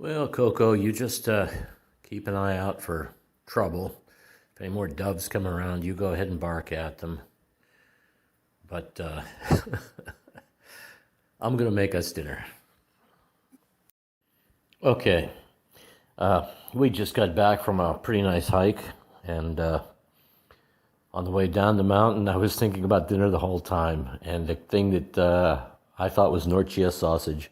Well, Coco, you just keep an eye out for trouble. If any more doves come around, you go ahead and bark at them. But I'm going to make us dinner. Okay. We just got back from a pretty nice hike, and on the way down the mountain, I was thinking about dinner the whole time, and the thing that I thought was Norcia sausage.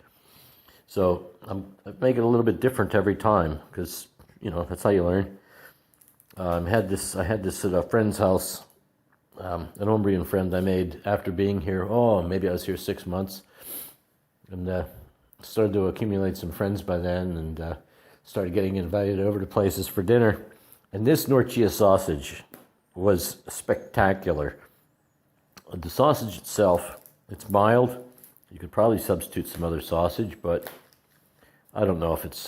So I'm making it a little bit different every time because, that's how you learn. I had this at a friend's house, an Umbrian friend I made after being here. Oh, maybe I was here 6 months, and started to accumulate some friends by then, and started getting invited over to places for dinner. And this Norcia sausage was spectacular. The sausage itself, it's mild. You could probably substitute some other sausage, but I don't know if it's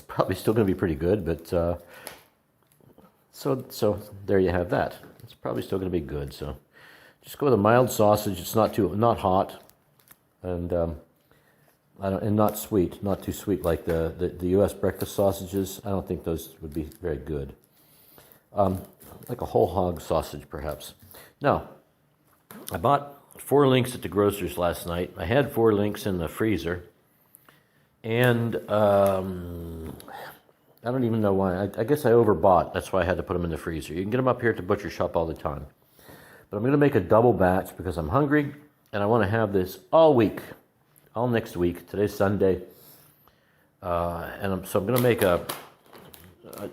probably still going to be pretty good. But so there you have that. It's probably still going to be good. So just go with a mild sausage. It's not hot, and and not sweet, not too sweet like the U.S. breakfast sausages. I don't think those would be very good. Like a whole hog sausage, perhaps. Now, I bought 4 links at the grocer's last night. I had 4 links in the freezer, and I don't even know why. I guess I overbought. That's why I had to put them in the freezer. You can get them up here at the butcher shop all the time. But I'm going to make a double batch because I'm hungry, and I want to have this all week, all next week. Today's Sunday, so I'm going to make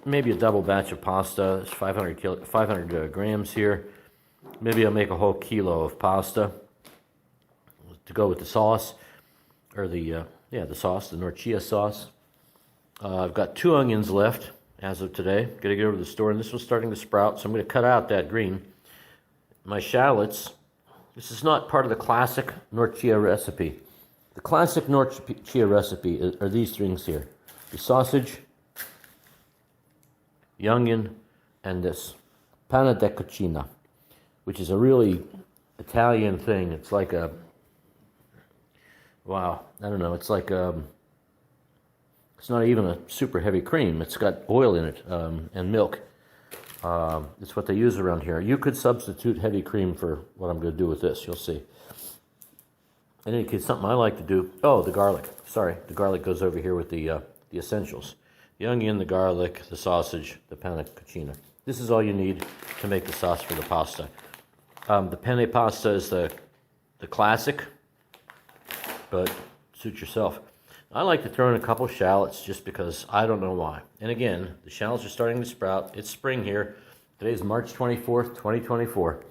maybe a double batch of pasta. It's 500 grams here. Maybe I'll make a whole kilo of pasta to go with the sauce, or the sauce, the Norcia sauce. I've got 2 onions left as of today. Got to get over to the store, and this one's starting to sprout, so I'm going to cut out that green. My shallots. This is not part of the classic Norcia recipe. The classic Norcia recipe are these things here: the sausage, the onion, and this panna di cucina, which is a really Italian thing. It's like I don't know, it's like it's not even a super heavy cream. It's got oil in it, and milk. It's what they use around here. You could substitute heavy cream for what I'm going to do with this. You'll see. In any case, something I like to do. Oh, the garlic. Sorry, the garlic goes over here with the essentials: the onion, the garlic, the sausage, the panna cucina. This is all you need to make the sauce for the pasta. The penne pasta is the classic, but suit yourself. I like to throw in a couple shallots just because I don't know why. And again, the shallots are starting to sprout. It's spring here. Today is March 24th, 2024.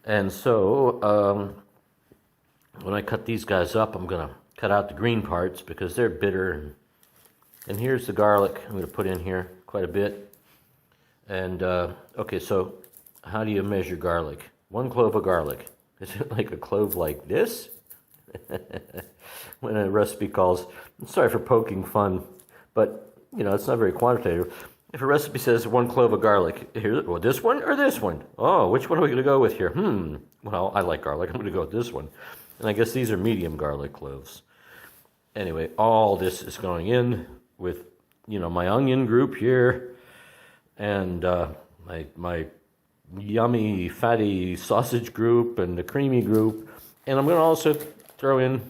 And so when I cut these guys up, I'm going to cut out the green parts because they're bitter. And here's the garlic I'm going to put in here quite a bit. And okay, so how do you measure garlic? 1 clove of garlic. Is it like a clove like this? When a recipe calls, I'm sorry for poking fun, but it's not very quantitative. If a recipe says 1 clove of garlic, this one or this one? Oh, which one are we going to go with here? Well, I like garlic. I'm going to go with this one. And I guess these are medium garlic cloves. Anyway, all this is going in with, my onion group here, and my yummy, fatty sausage group, and the creamy group. And I'm going to also throw in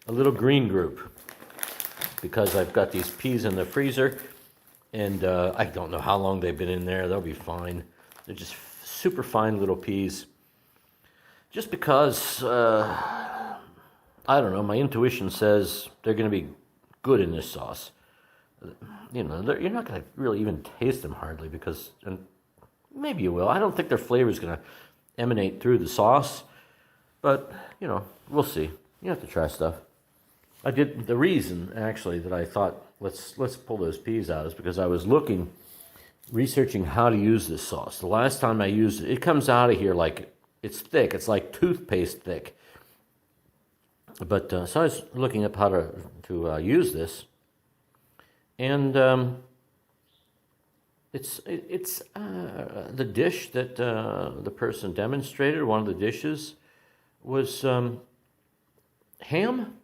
a little green group because I've got these peas in the freezer, and I don't know how long they've been in there. They'll be fine. They're just super fine little peas. Just because, I don't know, my intuition says they're going to be good in this sauce. You're not going to really even taste them hardly because, and maybe you will. I don't think their flavor is going to emanate through the sauce, but, we'll see. You have to try stuff. The reason, actually, that I thought, let's pull those peas out is because I was researching how to use this sauce. The last time I used it, it comes out of here like, it's thick. It's like toothpaste thick. But, so I was looking up how to use this. And it's the dish that the person demonstrated. One of the dishes was ham.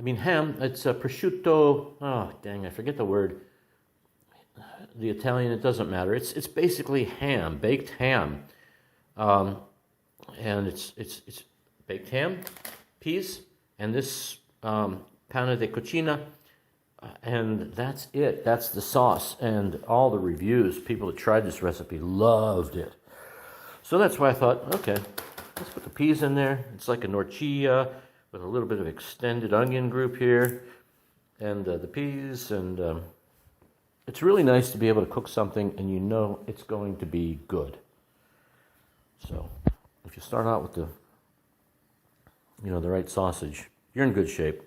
I mean ham, it's a prosciutto, oh dang, I forget the word. The Italian, it doesn't matter. It's basically ham, baked ham. And it's baked ham, peas, and this pane de cucina, and that's it. That's the sauce. And all the reviews, people that tried this recipe loved it. So that's why I thought, okay, let's put the peas in there. It's like a norcia with a little bit of extended onion group here, and the peas, and it's really nice to be able to cook something and you know it's going to be good. So if you start out with the right sausage, you're in good shape.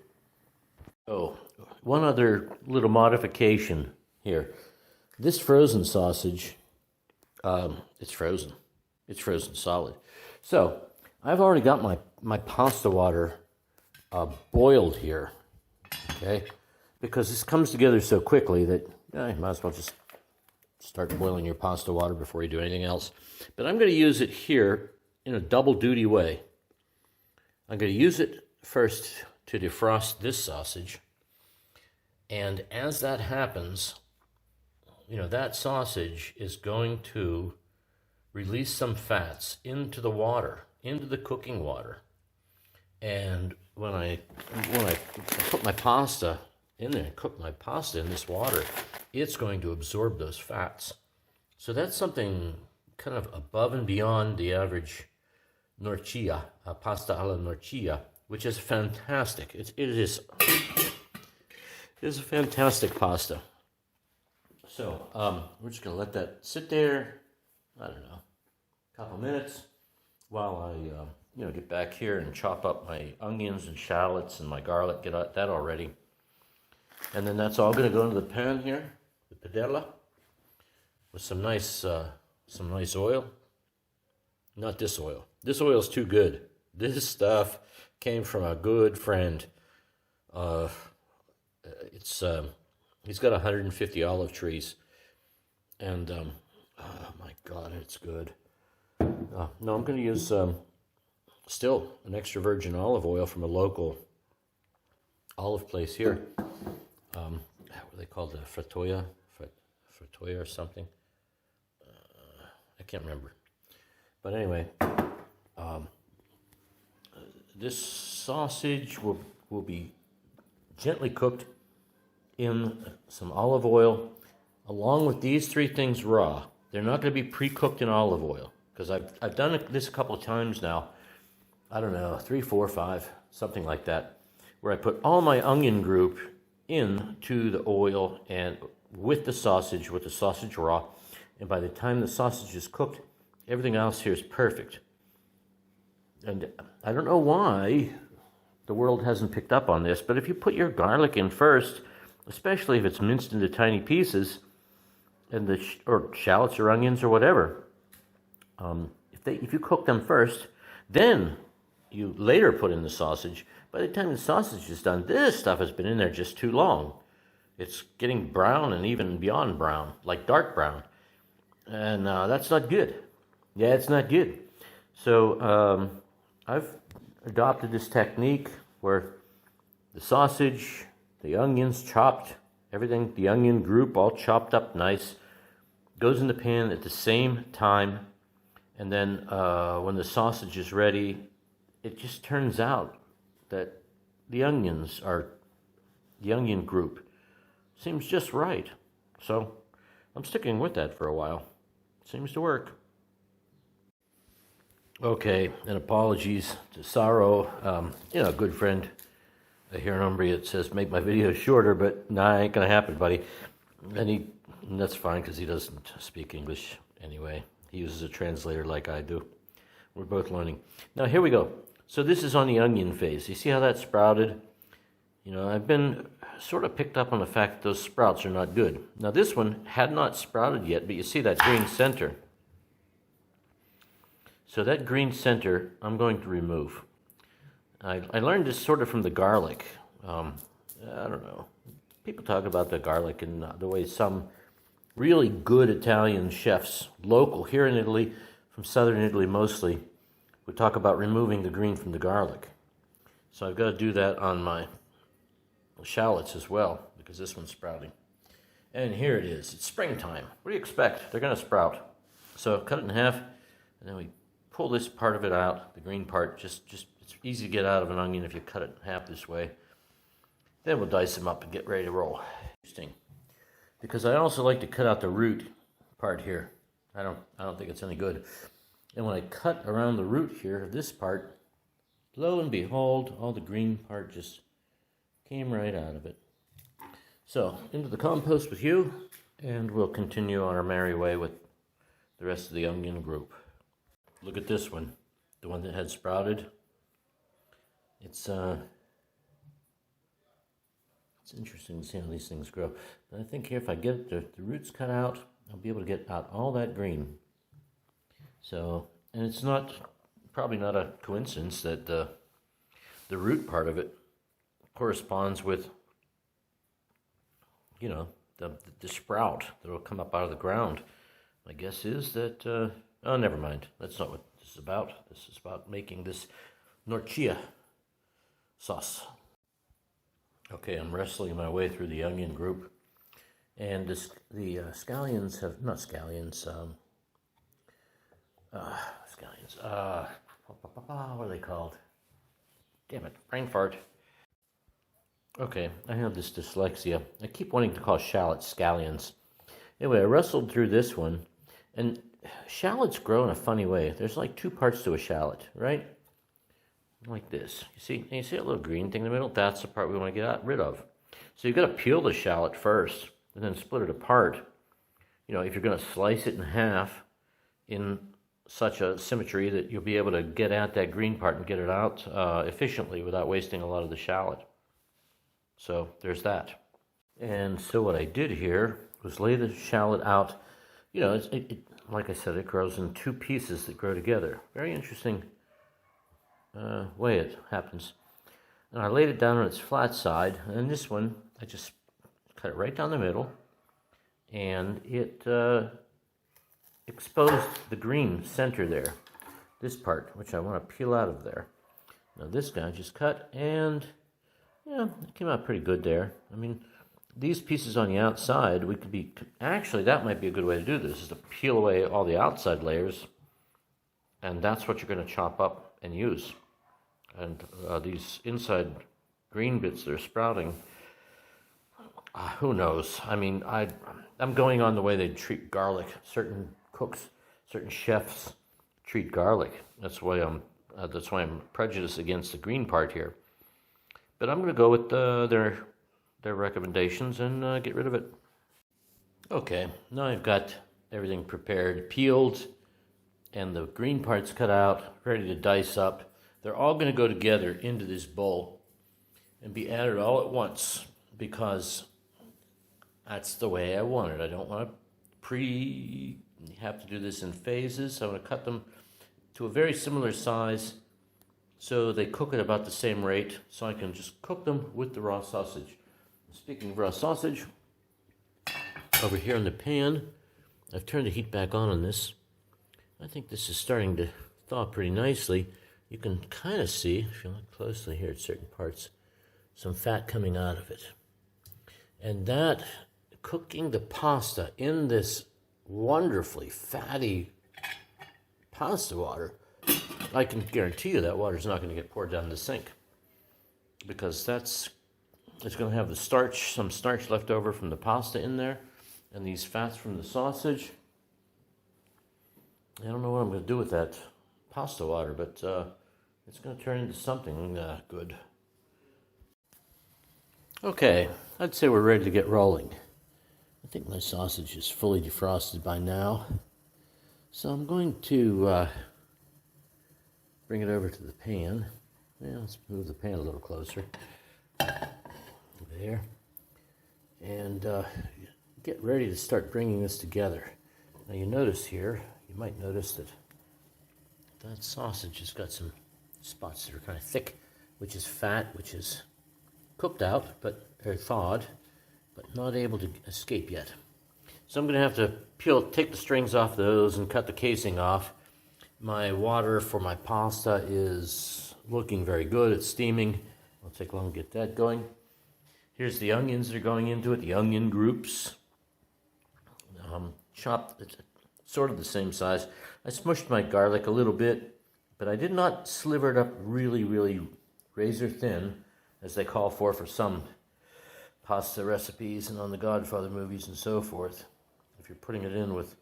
Oh, one other little modification here. This frozen sausage, it's frozen. It's frozen solid. So I've already got my pasta water boiled here, okay? Because this comes together so quickly that you might as well just start boiling your pasta water before you do anything else. But I'm going to use it here in a double duty way. I'm going to use it first to defrost this sausage. And as that happens, that sausage is going to release some fats into the water, into the cooking water. And when I put my pasta in there, cook my pasta in this water, it's going to absorb those fats. So that's something kind of above and beyond the average norcia, pasta alla norcia, which is fantastic. It is a fantastic pasta. So we're just going to let that sit there, I don't know, a couple minutes while I get back here and chop up my onions and shallots and my garlic, get that all ready. And then that's all going to go into the pan here, the padella, with some nice oil. Not this oil. This oil is too good. This stuff came from a good friend. He's got 150 olive trees, and oh my God, it's good. No, I'm going to use still an extra virgin olive oil from a local olive place here. What are they called? The Fratoia or something. I can't remember. But anyway, this sausage will be gently cooked in some olive oil, along with these three things raw. They're not going to be pre-cooked in olive oil, because I've done this a couple of times now. I don't know, 3, 4, 5, something like that, where I put all my onion group into the oil and with the sausage raw, and by the time the sausage is cooked, everything else here is perfect. And I don't know why the world hasn't picked up on this, but if you put your garlic in first, especially if it's minced into tiny pieces, and or shallots or onions or whatever, if you cook them first, then you later put in the sausage. By the time the sausage is done, this stuff has been in there just too long. It's getting brown and even beyond brown, like dark brown, and that's not good. Yeah, it's not good. So I've adopted this technique where the sausage, the onions chopped, everything, the onion group all chopped up nice, goes in the pan at the same time, and then when the sausage is ready, it just turns out that the onion group seems just right. So I'm sticking with that for a while. Seems to work. Okay, and apologies to Saro, a good friend here in Umbria. It says make my videos shorter, but nah, ain't gonna happen, buddy. And that's fine because he doesn't speak English anyway. He uses a translator like I do. We're both learning. Now here we go. So this is on the onion phase. You see how that sprouted? I've been sort of picked up on the fact that those sprouts are not good. Now this one had not sprouted yet, but you see that green center. So that green center, I'm going to remove. I learned this sort of from the garlic. I don't know. People talk about the garlic in the way some really good Italian chefs, local here in Italy, from southern Italy mostly, would talk about removing the green from the garlic. So I've got to do that on my shallots as well, because this one's sprouting. And here it is. It's springtime. What do you expect? They're going to sprout. So cut it in half, and then we pull this part of it out, the green part. Just it's easy to get out of an onion if you cut it in half this way. Then we'll dice them up and get ready to roll. Interesting. Because I also like to cut out the root part here. I don't think it's any good. And when I cut around the root here, this part, lo and behold, all the green part just came right out of it. So, into the compost with you, and we'll continue on our merry way with the rest of the onion group. Look at this one, the one that had sprouted. It's interesting to see how these things grow. But I think here, if I get the roots cut out, I'll be able to get out all that green. So, and it's probably not a coincidence that the root part of it corresponds with, you know, the sprout that will come up out of the ground. My guess is that, oh, never mind. That's not what this is about. This is about making this Norcia sauce. Okay, I'm wrestling my way through the onion group. And the scallions have, not scallions, what are they called? Damn it, brain fart. Okay, I have this dyslexia. I keep wanting to call shallots scallions. Anyway, I wrestled through this one, and shallots grow in a funny way. There's like two parts to a shallot, right? Like this. You see that little green thing in the middle? That's the part we want to get rid of. So you've got to peel the shallot first, and then split it apart. You know, if you're going to slice it in half in such a symmetry that you'll be able to get at that green part and get it out efficiently without wasting a lot of the shallot. So there's that. And so what I did here was lay the shallot out. You know, like I said, it grows in two pieces that grow together. Very interesting way it happens. And I laid it down on its flat side, and this one, I just cut it right down the middle, and it exposed the green center there, this part, which I want to peel out of there. Now this guy I just cut, and yeah, it came out pretty good there. I mean, these pieces on the outside, actually that might be a good way to do this, is to peel away all the outside layers, and that's what you're going to chop up and use. And these inside green bits that are sprouting, who knows? I mean, I'm going on the way they treat garlic. Certain cooks, certain chefs treat garlic. That's why I'm prejudiced against the green part here. But I'm going to go with their recommendations and get rid of it. Okay, now I've got everything prepared, peeled, and the green parts cut out, ready to dice up. They're all going to go together into this bowl and be added all at once because that's the way I want it. I don't want to have to do this in phases. I want to cut them to a very similar size so they cook at about the same rate, so I can just cook them with the raw sausage. Speaking of raw sausage, over here in the pan, I've turned the heat back on this. I think this is starting to thaw pretty nicely. You can kind of see, if you look closely here at certain parts, some fat coming out of it. And that, cooking the pasta in this wonderfully fatty pasta water, I can guarantee you that water's not going to get poured down the sink, because it's going to have the starch, some starch left over from the pasta in there, and these fats from the sausage. I don't know what I'm going to do with that pasta water, but it's going to turn into something good. Okay, I'd say we're ready to get rolling. I think my sausage is fully defrosted by now, so I'm going to bring it over to the pan. Yeah, let's move the pan a little closer. There. And get ready to start bringing this together. Now you might notice that sausage has got some spots that are kind of thick, which is fat, which is cooked out, or thawed, but not able to escape yet. So I'm going to have to take the strings off those and cut the casing off. My water for my pasta is looking very good. It's steaming. It'll take long to get that going. Here's the onions that are going into it, the onion groups. Chopped, it's sort of the same size. I smushed my garlic a little bit, but I did not sliver it up really, really razor thin, as they call for some pasta recipes and on the Godfather movies and so forth. If you're putting it in with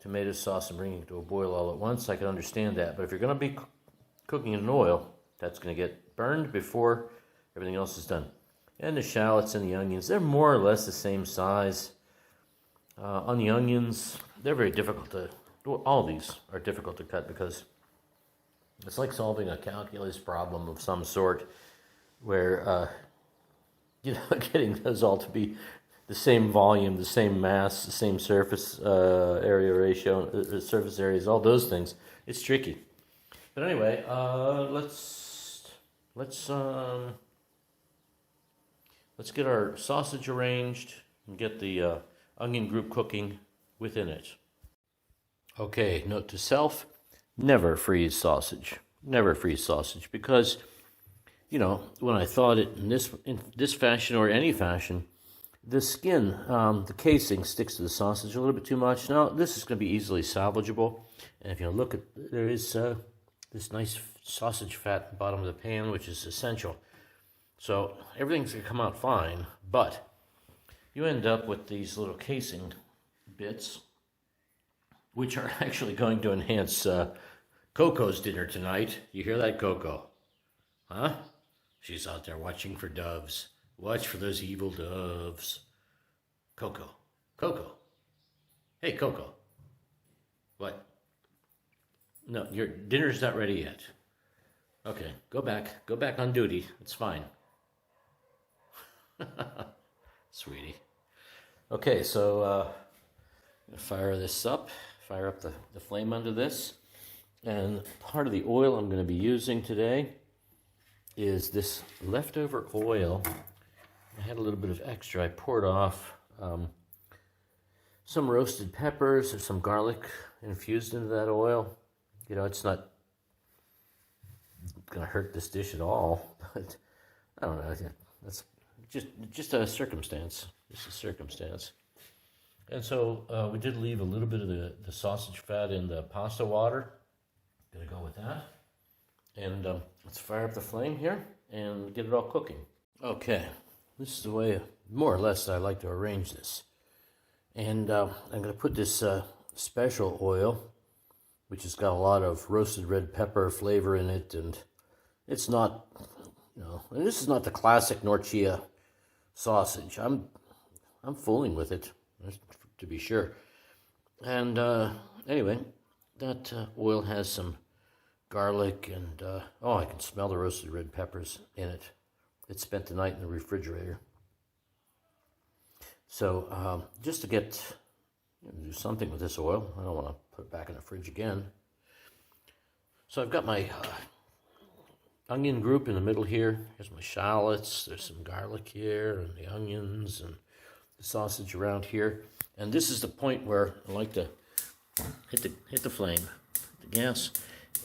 tomato sauce and bringing it to a boil all at once, I can understand that. But if you're going to be cooking in oil, that's going to get burned before everything else is done. And the shallots and the onions, they're more or less the same size. On the onions, they're very difficult to, all of these are difficult to cut because it's like solving a calculus problem of some sort where, getting those all to be the same volume, the same mass, the same surface area ratio, surface areas, all those things, it's tricky. But anyway, let's get our sausage arranged and get the onion group cooking within it. Okay, note to self, never freeze sausage. Never freeze sausage because, when I thawed it in this fashion or any fashion, the skin, the casing sticks to the sausage a little bit too much. Now, this is going to be easily salvageable. And if you look at, there is this nice sausage fat at the bottom of the pan, which is essential. So everything's going to come out fine, but you end up with these little casing bits, which are actually going to enhance Coco's dinner tonight. You hear that, Coco? Huh? She's out there watching for doves. Watch for those evil doves. Coco. Coco. Hey, Coco. What? No, your dinner's not ready yet. Okay, go back. Go back on duty. It's fine. Sweetie. Okay, so I'm going to fire this up. Fire up the flame under this. And part of the oil I'm going to be using today is this leftover oil. I had a little bit of extra. I poured off some roasted peppers or some garlic infused into that oil. It's not going to hurt this dish at all, but I don't know. That's just a circumstance. Just a circumstance. And so we did leave a little bit of the sausage fat in the pasta water. Gonna go with that. And let's fire up the flame here and get it all cooking. Okay, this is the way, more or less, I like to arrange this. And I'm going to put this special oil, which has got a lot of roasted red pepper flavor in it, and it's not, and this is not the classic Norcia sausage. I'm fooling with it, to be sure. And anyway, that oil has some garlic and, I can smell the roasted red peppers in it. It spent the night in the refrigerator. So just to do something with this oil, I don't want to put it back in the fridge again. So I've got my onion group in the middle here. Here's my shallots. There's some garlic here and the onions and the sausage around here. And this is the point where I like to hit the flame, the gas,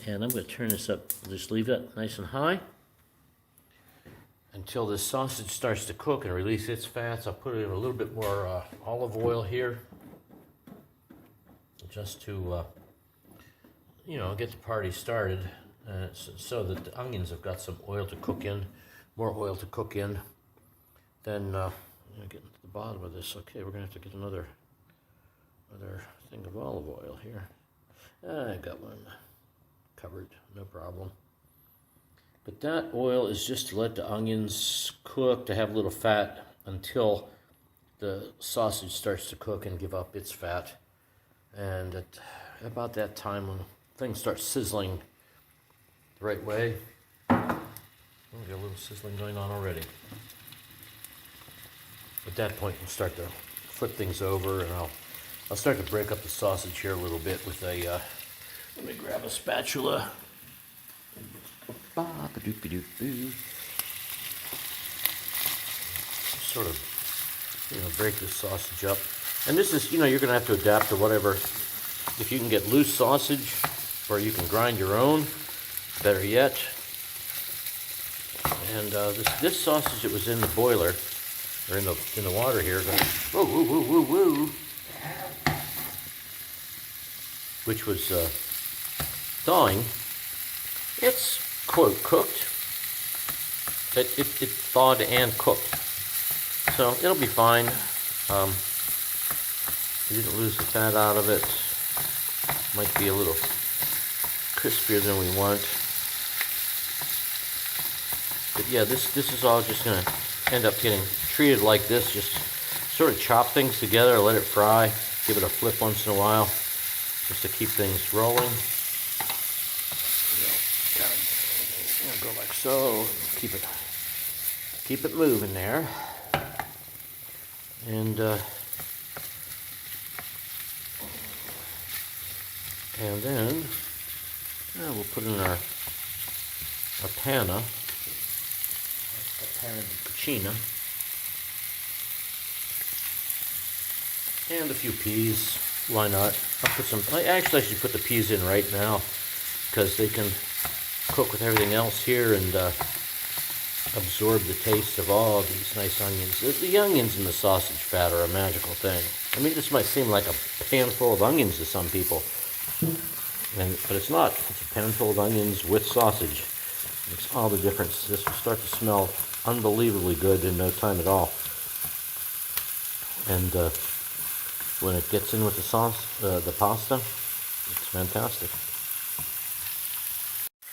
and I'm going to turn this up. Just leave that nice and high until the sausage starts to cook and release its fats. I'll put in a little bit more olive oil here, just to get the party started, so that the onions have got some oil to cook in, more oil to cook in. Then getting to the bottom of this. Okay, we're going to have to get another thing of olive oil here. I got one covered, no problem. But that oil is just to let the onions cook, to have a little fat until the sausage starts to cook and give up its fat. And at about that time, when things start sizzling the right way, we'll get a little sizzling going on already. At that point, we'll start to flip things over, and I'll start to break up the sausage here a little bit with a, let me grab a spatula. Sort of, break this sausage up. And this is, you're going to have to adapt to whatever. If you can get loose sausage, or you can grind your own, better yet. And this sausage that was in the boiler, or in the water here. Whoa, whoa, whoa, whoa, whoa. Which was thawing. It's, quote, cooked. It thawed and cooked. So it'll be fine. We didn't lose the fat out of it. Might be a little crispier than we want. But yeah, this is all just going to end up getting treated like this. Just sort of chop things together, let it fry, give it a flip once in a while, just to keep things rolling. Go like so. Keep it moving there. And then we'll put in our panna di cucina, and a few peas. Why not? I'll put some. I should put the peas in right now because they can cook with everything else here and absorb the taste of all these nice onions. The onions and the sausage fat are a magical thing. I mean, this might seem like a pan full of onions to some people, but it's not. It's a pan full of onions with sausage. Makes all the difference. This will start to smell unbelievably good in no time at all. And when it gets in with the sauce, the pasta, it's fantastic.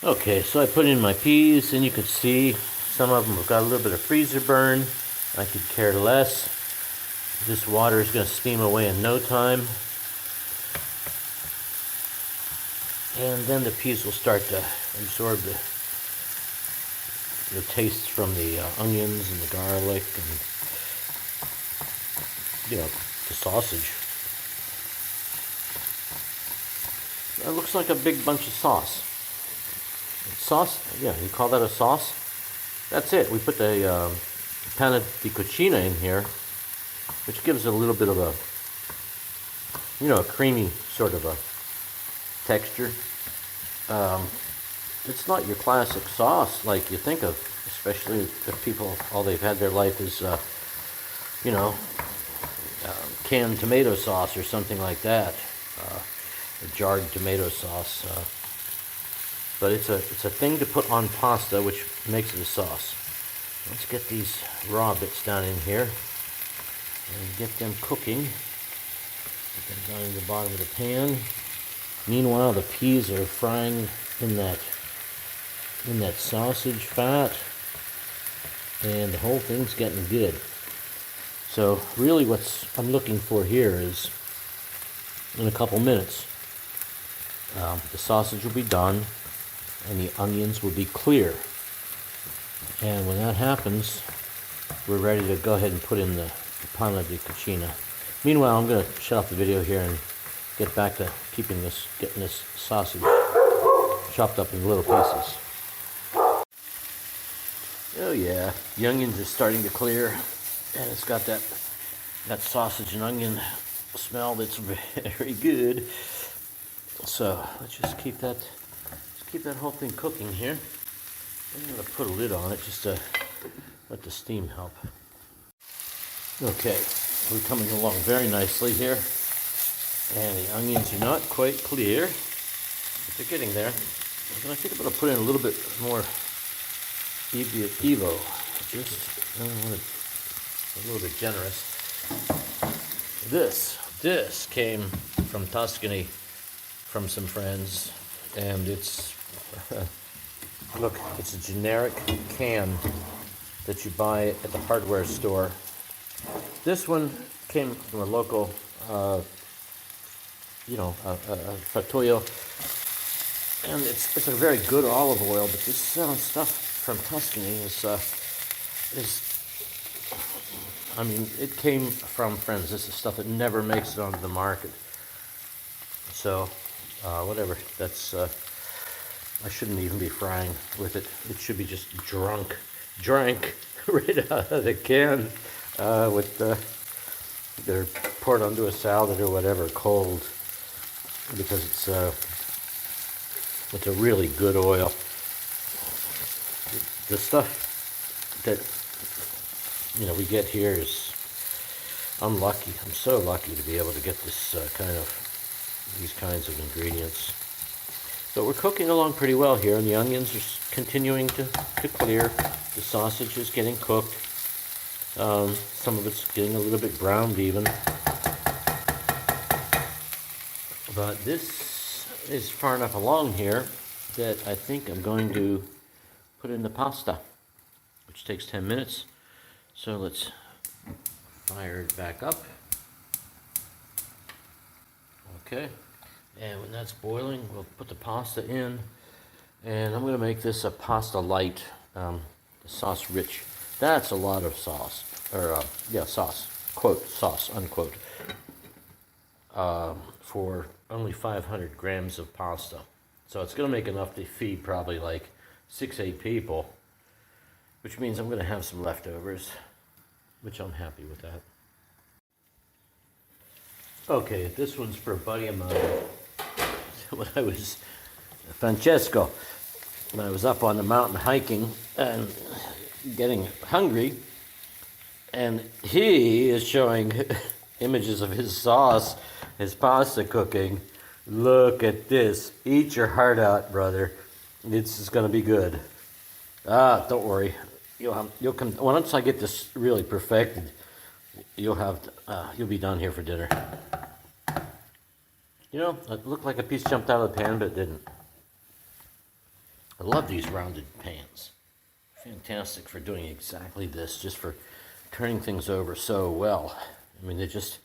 Okay, so I put in my peas, and you can see some of them have got a little bit of freezer burn. I could care less. This water is going to steam away in no time. And then the peas will start to absorb the tastes from the onions and the garlic and, the sausage. It looks like a big bunch of sauce. Sauce? Yeah, you call that a sauce? That's it. We put the panna di cucina in here, which gives it a little bit of a, a creamy sort of a texture. It's not your classic sauce like you think of, especially if people, all they've had their life is, canned tomato sauce or something like that, or jarred tomato sauce. But it's a thing to put on pasta, which makes it a sauce. Let's get these raw bits down in here and get them cooking. Put them down in the bottom of the pan. Meanwhile, the peas are frying in that sausage fat, and the whole thing's getting good. So really what I'm looking for here is, in a couple minutes, the sausage will be done and the onions will be clear. And when that happens, we're ready to go ahead and put in the panna di cucina. Meanwhile, I'm going to shut off the video here and get back to getting this sausage chopped up in little pieces. Oh yeah, the onions are starting to clear, and it's got that sausage and onion smell that's very good. So let's just keep that whole thing cooking here. I'm going to put a lid on it just to let the steam help. Okay, we're coming along very nicely here, and the onions are not quite clear, but they're getting there. And I think I'm going to put in a little bit more Evo, just a little bit generous. This came from Tuscany, from some friends, and it's look, it's a generic can that you buy at the hardware store. This one came from a local, trattoria, and it's a very good olive oil. But this stuff from Tuscany is, I mean, it came from friends. This is stuff that never makes it onto the market. So, whatever. That's I shouldn't even be frying with it. It should be just drank right out of the can they're poured onto a salad or whatever, cold, because it's a really good oil. The stuff that we get here is, I'm lucky. I'm so lucky to be able to get this these kinds of ingredients. But we're cooking along pretty well here, and the onions are continuing to clear. The sausage is getting cooked. Some of it's getting a little bit browned even. But this is far enough along here that I think I'm going to put in the pasta, which takes 10 minutes. So let's fire it back up. Okay. And when that's boiling, we'll put the pasta in, and I'm going to make this a pasta light, sauce rich. That's a lot of sauce, or sauce, quote, sauce, unquote, for only 500 grams of pasta. So it's going to make enough to feed probably like 6-8 people, which means I'm going to have some leftovers, which I'm happy with that. Okay, this one's for a buddy of mine. Francesco, when I was up on the mountain hiking and getting hungry, and he is showing images of his sauce, his pasta cooking. Look at this. Eat your heart out, brother. This is going to be good. Don't worry. You'll come once I get this really perfected. You'll be down here for dinner. It looked like a piece jumped out of the pan, but it didn't. I love these rounded pans. Fantastic for doing exactly this, just for turning things over so well. I mean, they just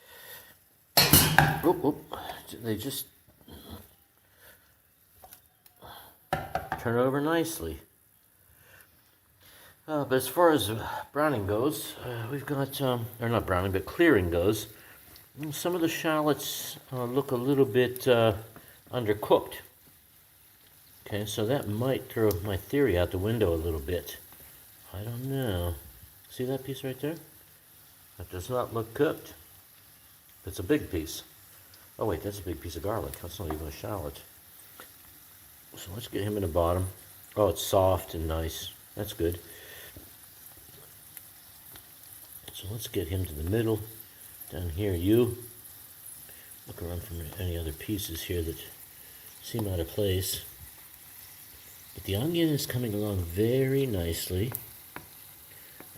turn over nicely. But as far as browning goes, we've got, or not browning, but clearing goes. Some of the shallots look a little bit undercooked. Okay, so that might throw my theory out the window a little bit. I don't know. See that piece right there? That does not look cooked. It's a big piece. Oh wait, that's a big piece of garlic. That's not even a shallot. So let's get him in the bottom. Oh, it's soft and nice. That's good. So let's get him to the middle. Down here, you look around for any other pieces here that seem out of place. But the onion is coming along very nicely,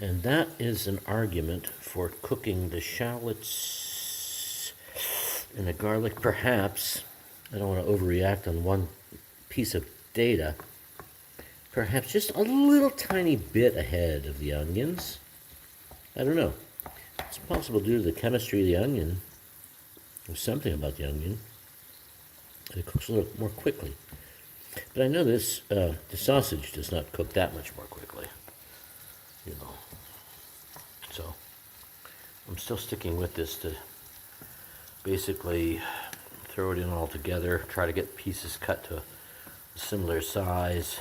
and that is an argument for cooking the shallots and the garlic. Perhaps, I don't want to overreact on one piece of data, perhaps just a little tiny bit ahead of the onions. I don't know. It's possible due to the chemistry of the onion, or something about the onion, it cooks a little more quickly. But I know this, the sausage does not cook that much more quickly, So I'm still sticking with this to basically throw it in all together, try to get pieces cut to a similar size.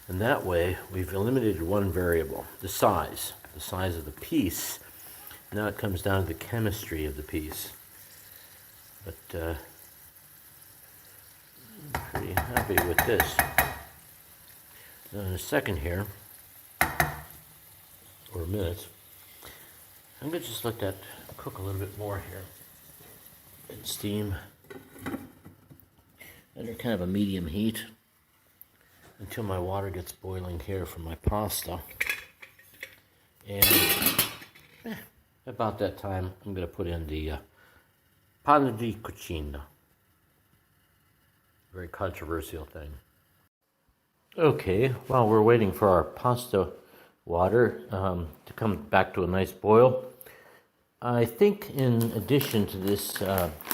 And that way, we've eliminated one variable, the size of the piece. Now it comes down to the chemistry of the piece. But I'm pretty happy with this. Now in a second here, or a minute, I'm going to just let that cook a little bit more here and steam under kind of a medium heat until my water gets boiling here from my pasta. And about that time, I'm going to put in the panno di cucina. Very controversial thing. Okay, while we're waiting for our pasta water to come back to a nice boil, I think in addition to this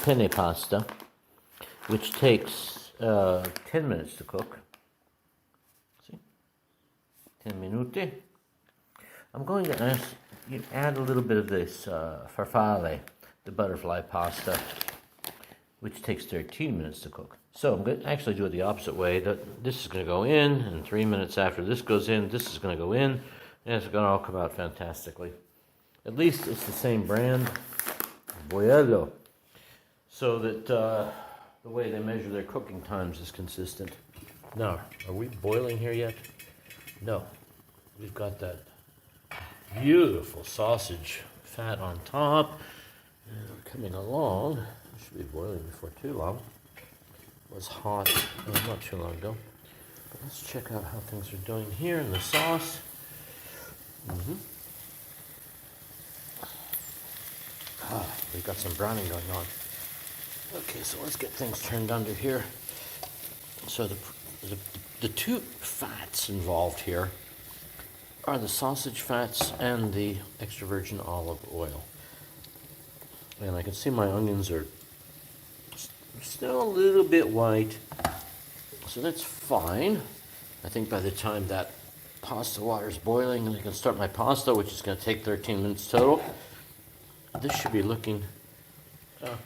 penne pasta, which takes 10 minutes to cook, 10 minuti, I'm going to ask you add a little bit of this farfalle, the butterfly pasta, which takes 13 minutes to cook. So I'm going to actually do it the opposite way. This is going to go in, and 3 minutes after this goes in, this is going to go in, and it's going to all come out fantastically. At least it's the same brand, Boiello, so that the way they measure their cooking times is consistent. Now, are we boiling here yet? No, we've got that beautiful sausage fat on top. And coming along, it should be boiling before too long. It was hot not too long ago. But let's check out how things are doing here in the sauce. We've got some browning going on. Okay, so let's get things turned under here. So the two fats involved here are the sausage fats and the extra virgin olive oil. And I can see my onions are still a little bit white, so that's fine. I think by the time that pasta water is boiling and I can start my pasta, which is going to take 13 minutes total, this should be looking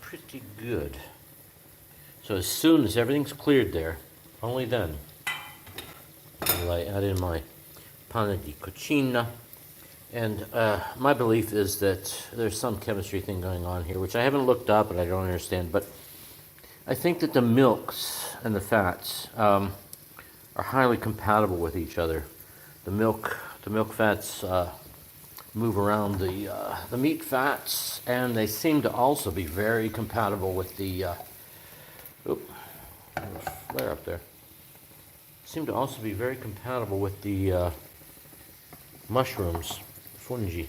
pretty good. So as soon as everything's cleared there, only then will I add in my pane di cucina. And my belief is that there's some chemistry thing going on here, which I haven't looked up and I don't understand, but I think that the milks and the fats are highly compatible with each other. The milk fats move around the meat fats, and they seem to also be very compatible with the flare up there. Seem to also be very compatible with the mushrooms, fungi.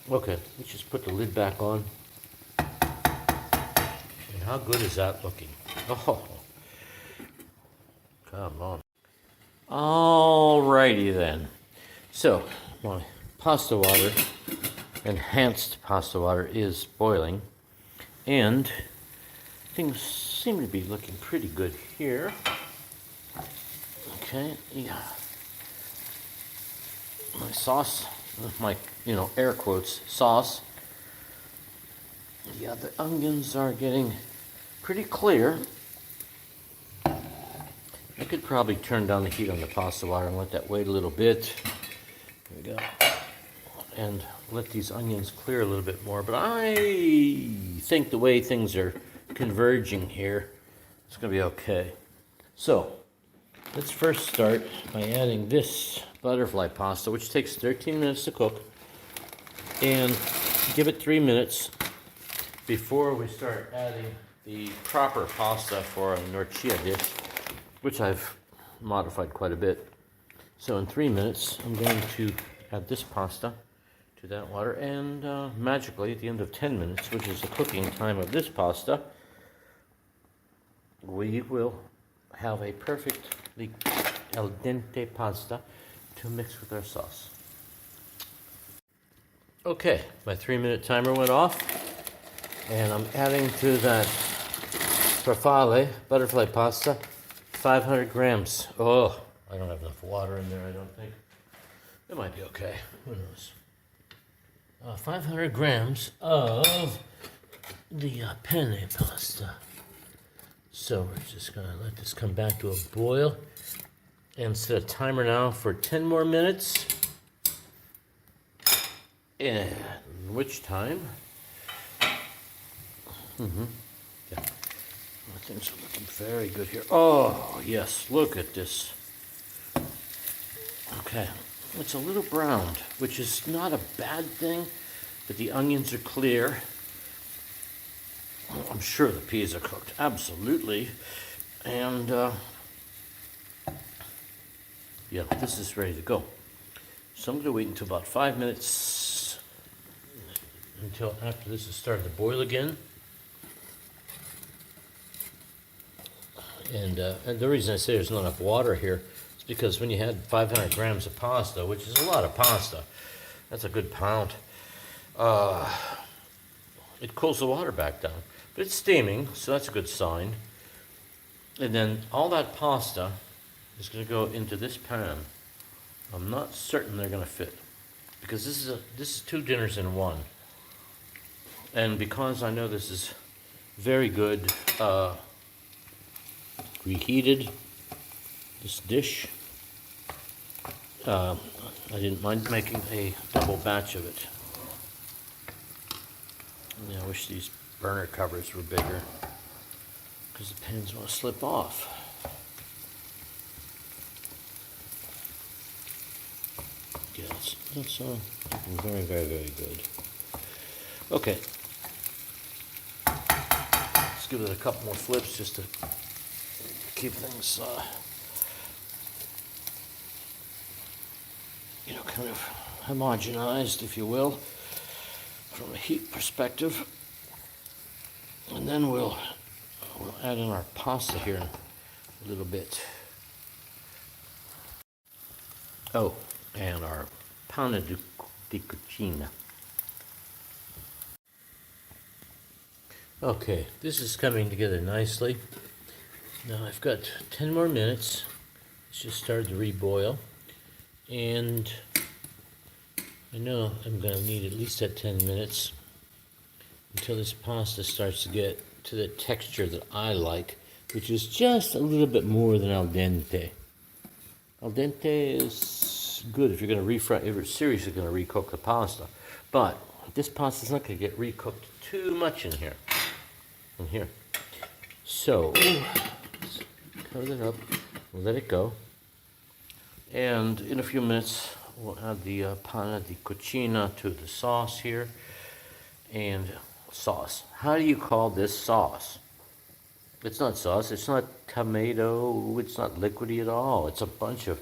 Okay, let's just put the lid back on. And how good is that looking? Oh, come on. Alrighty then. So, my pasta water, enhanced pasta water, is boiling. And things seem to be looking pretty good here. Okay, yeah. My sauce, my, air quotes, sauce. Yeah, the onions are getting pretty clear. I could probably turn down the heat on the pasta water and let that wait a little bit. There we go. And let these onions clear a little bit more. But I think the way things are converging here, it's going to be okay. So, let's first start by adding this butterfly pasta, which takes 13 minutes to cook. And give it 3 minutes before we start adding the proper pasta for a Norcia dish, which I've modified quite a bit. So in 3 minutes, I'm going to add this pasta to that water, and magically at the end of 10 minutes, which is the cooking time of this pasta, we will have a perfectly al dente pasta to mix with our sauce. Okay, my 3-minute timer went off, and I'm adding to that farfalle butterfly pasta 500 grams. Oh, I don't have enough water in there, I don't think. It might be okay, who knows. 500 grams of the penne pasta. So we're just going to let this come back to a boil and set a timer now for 10 more minutes. In which time, yeah, things are looking very good here. Oh, yes, look at this. Okay, it's a little browned, which is not a bad thing, but the onions are clear. I'm sure the peas are cooked, absolutely. And, yeah, this is ready to go. So I'm going to wait until about 5 minutes, until after this has started to boil again. And the reason I say there's not enough water here is because when you had 500 grams of pasta, which is a lot of pasta, that's a good pound, it cools the water back down. But it's steaming, so that's a good sign. And then all that pasta is going to go into this pan. I'm not certain they're going to fit, because this is 2 dinners in one. And because I know this is very good reheated, this dish, I didn't mind making a double batch of it. Yeah, I wish these burner covers were bigger, because the pans want to slip off. Yeah, that's very, very, very good. Okay. Let's give it a couple more flips just to keep things, kind of homogenized, if you will, from a heat perspective. And then we'll add in our pasta here in a little bit. Oh, and our panna di cucina. Okay, this is coming together nicely. Now I've got 10 more minutes. It's just started to reboil. And I know I'm going to need at least that 10 minutes until this pasta starts to get to the texture that I like, which is just a little bit more than al dente. Al dente is good if you're going to refry, if you're seriously going to recook the pasta. But this pasta is not going to get recooked too much in here. So, let's cover that up, we'll let it go. And in a few minutes, we'll add the panna di cucina to the sauce here. And sauce. How do you call this sauce? It's not sauce, it's not tomato, it's not liquidy at all. It's a bunch of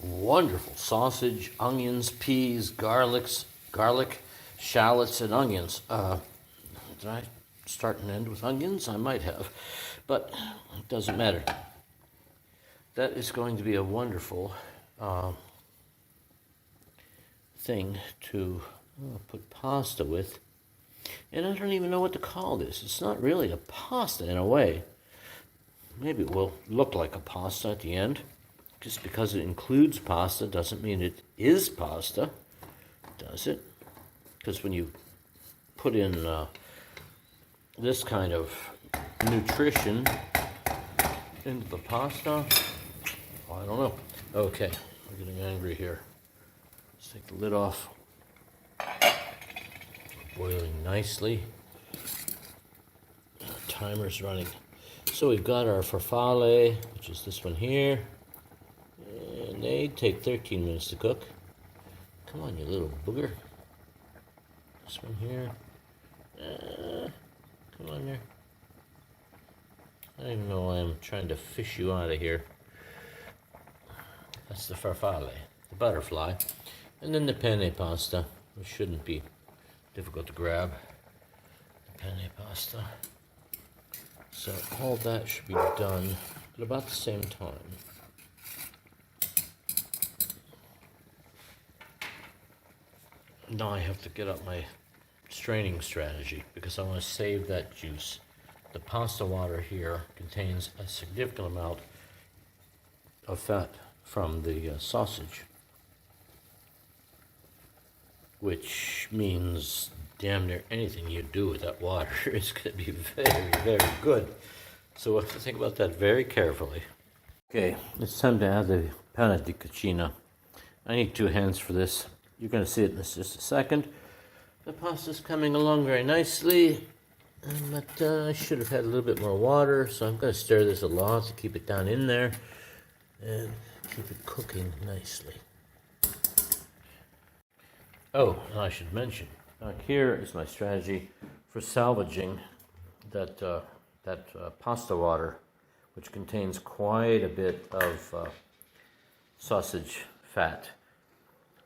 wonderful sausage, onions, peas, garlic, shallots, and onions. Did I start and end with onions? I might have, but it doesn't matter. That is going to be a wonderful thing to put pasta with. And I don't even know what to call this. It's not really a pasta in a way. Maybe it will look like a pasta at the end. Just because it includes pasta doesn't mean it is pasta, does it? Because when you put in this kind of nutrition into the pasta, I don't know. Okay, we're getting angry here. Let's take the lid off. Boiling nicely. Our timer's running. So we've got our farfalle, which is this one here. And they take 13 minutes to cook. Come on, you little booger. This one here. Come on there. I don't even know why I'm trying to fish you out of here. That's the farfalle, the butterfly. And then the penne pasta, which shouldn't be difficult to grab. The penne pasta. So all that should be done at about the same time. Now I have to get up my straining strategy because I want to save that juice. The pasta water here contains a significant amount of fat from the sausage, which means damn near anything you do with that water is going to be very, very good. So we'll have to think about that very carefully. Okay, it's time to add the panna di cucina. I need 2 hands for this. You're going to see it in just a second. The pasta's coming along very nicely, but I should have had a little bit more water, so I'm going to stir this a lot to keep it down in there and keep it cooking nicely. Oh, and I should mention, here is my strategy for salvaging that pasta water, which contains quite a bit of sausage fat.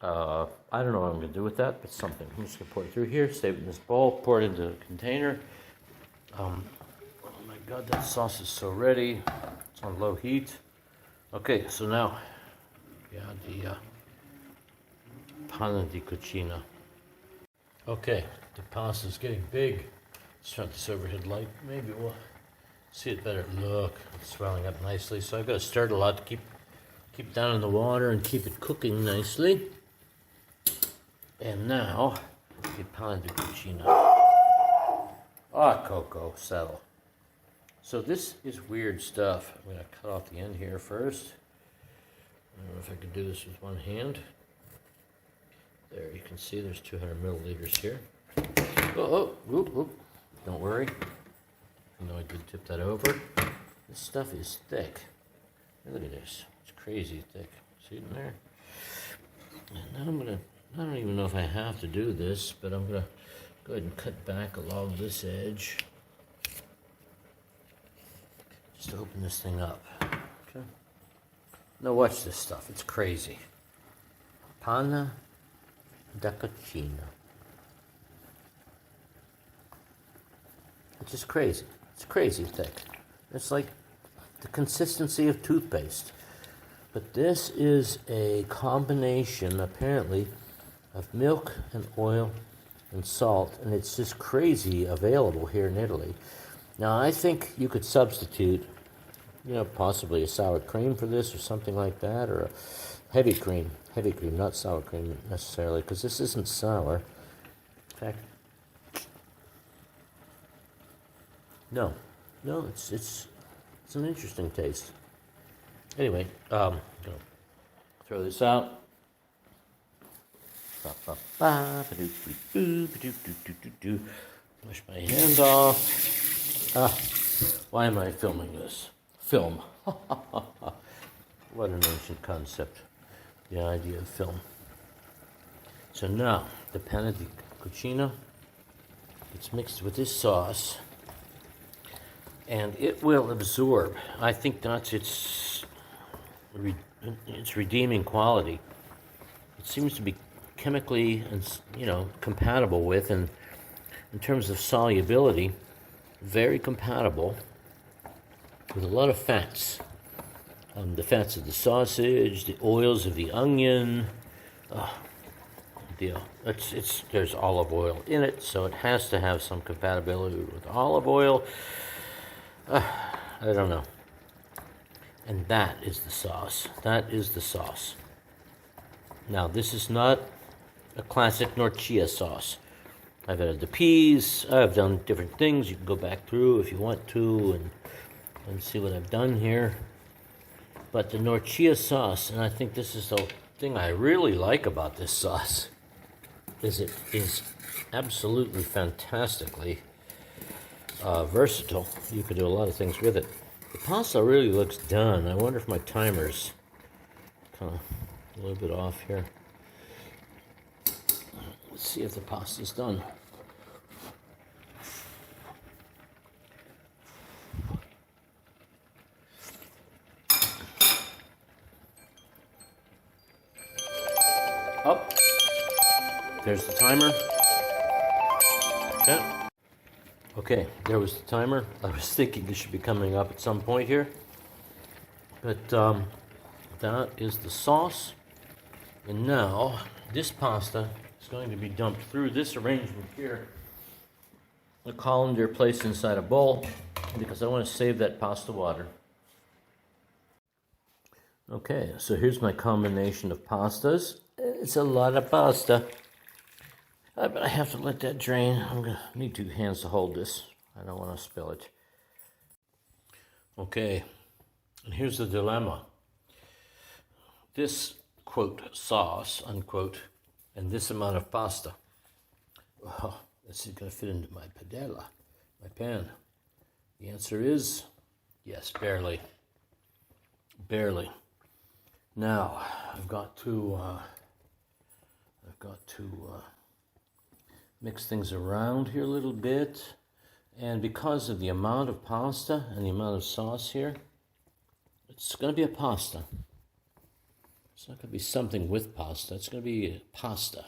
I don't know what I'm going to do with that, but something. I'm just going to pour it through here, save it in this bowl, pour it into a container. Oh my God, that sauce is so ready. It's on low heat. Okay, so now we add the panna di cucina. Okay, the pasta is getting big. Let's turn this overhead light. Maybe we'll see it better. Look, it's swelling up nicely. So I've got to stir it a lot to keep it down in the water and keep it cooking nicely. And now, the panna di cucina. Ah, Coco, settle. So this is weird stuff. I'm going to cut off the end here first. I don't know if I can do this with one hand. There, you can see there's 200 milliliters here. Don't worry. I know I did tip that over. This stuff is thick. Look at this. It's crazy thick. See it in there? I don't even know if I have to do this, but I'm gonna go ahead and cut back along this edge. Just to open this thing up. Okay. Now watch this stuff, it's crazy. Panna da cucina. It's just crazy. It's crazy thick. It's like the consistency of toothpaste. But this is a combination, apparently, of milk and oil and salt, and it's just crazy available here in Italy. Now, I think you could substitute, possibly a sour cream for this or something like that, or a heavy cream, not sour cream necessarily, because this isn't sour. In fact, no, it's an interesting taste. Anyway, I'm gonna throw this out. Wash my hand off. Why am I filming this? Film. What an ancient concept, the idea of film. So now, the panna di cucina, it's mixed with this sauce, and it will absorb. I think that's its redeeming quality. It seems to be chemically and compatible with, and in terms of solubility, very compatible with a lot of fats. The fats of the sausage, the oils of the onion. There's olive oil in it, so it has to have some compatibility with olive oil. I don't know. And that is the sauce. That is the sauce. Now, this is not a classic Norcia sauce. I've added the peas. I've done different things. You can go back through if you want to and see what I've done here. But the Norcia sauce, and I think this is the thing I really like about this sauce, is it is absolutely fantastically versatile. You could do a lot of things with it. The pasta really looks done. I wonder if my timer's kind of a little bit off here. Let's see if the pasta's done. Oh, there's the timer. Okay. Okay, there was the timer. I was thinking it should be coming up at some point here. But that is the sauce. And now, this pasta is going to be dumped through this arrangement here. A colander placed inside a bowl, because I want to save that pasta water. Okay, so here's my combination of pastas. It's a lot of pasta. But I have to let that drain. I'm going to need 2 hands to hold this. I don't want to spill it. Okay, and here's the dilemma. This, quote, sauce, unquote, and this amount of pasta. Oh, this is going to fit into my padella, my pan. The answer is yes, barely. Barely. Now, I've got to mix things around here a little bit, and because of the amount of pasta and the amount of sauce here, it's going to be a pasta. It's not going to be something with pasta. It's going to be pasta.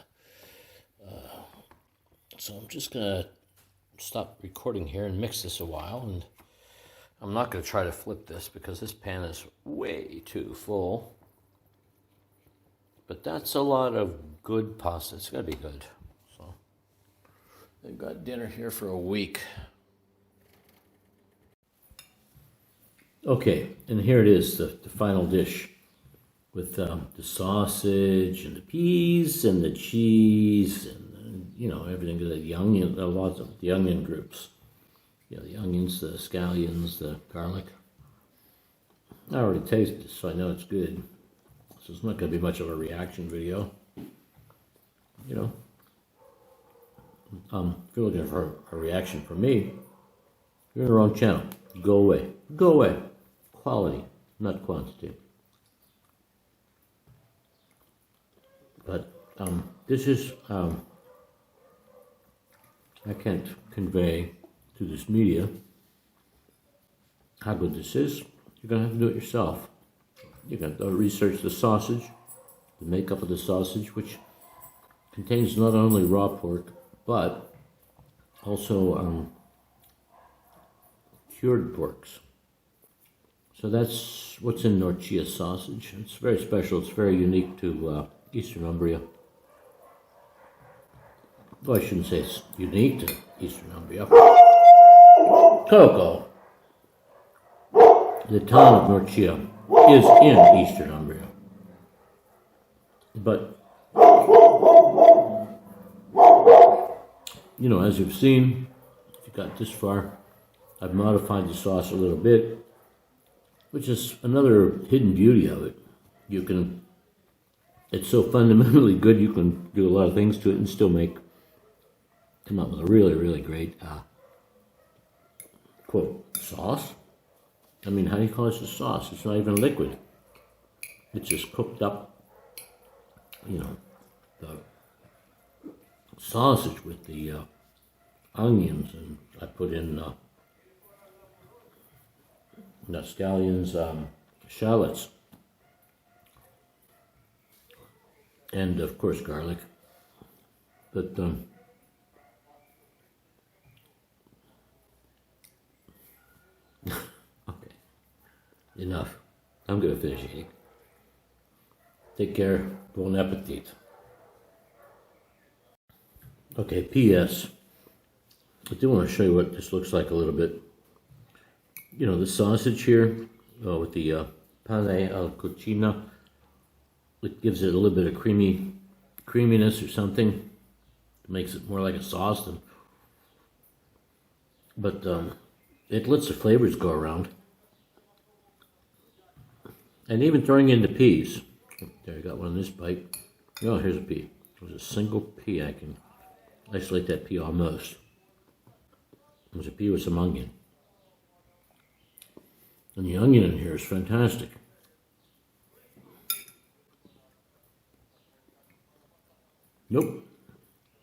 So I'm just going to stop recording here and mix this a while, and I'm not going to try to flip this because this pan is way too full. But that's a lot of good pasta. It's going to be good. They've got dinner here for a week. Okay, and here it is, the final dish with the sausage and the peas and the cheese and everything. The onion, a lot of the onion groups. The onions, the scallions, the garlic. I already tasted it, so I know it's good. So it's not going to be much of a reaction video. If you're looking for a reaction from me, you're in the wrong channel. Go away. Go away. Quality, not quantity. But This is, I can't convey to this media how good this is. You're going to have to do it yourself. You're going to research the sausage, the makeup of the sausage, which contains not only raw pork, but also cured porks. So that's what's in Norcia sausage. It's very special. It's very unique to Eastern Umbria. Well, I shouldn't say it's unique to Eastern Umbria. Cocoa. The town of Norcia is in Eastern Umbria. But, you know, as you've seen, if you got this far, I've modified the sauce a little bit, which is another hidden beauty of it. It's so fundamentally good, you can do a lot of things to it and still come up with a really, really great, quote, sauce. I mean, how do you call this a sauce? It's not even liquid. It's just cooked up, you know, the sausage with the onions, and I put in scallions, shallots, and of course garlic. But okay, enough. I'm gonna finish eating. Take care. Bon appetit. Okay, P.S. I do want to show you what this looks like a little bit. You know, the sausage here with the pane alla cucina, it gives it a little bit of creaminess or something. It makes it more like a sauce than, but it lets the flavors go around. And even throwing in the peas. There, I got one in this bite. Oh, here's a pea. There's a single pea. I can isolate that pea almost. There's a pea with some onion. And the onion in here is fantastic. Nope.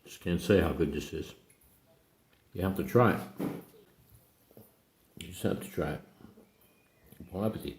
Just can't say how good this is. You have to try it. You just have to try it. Bon appetit.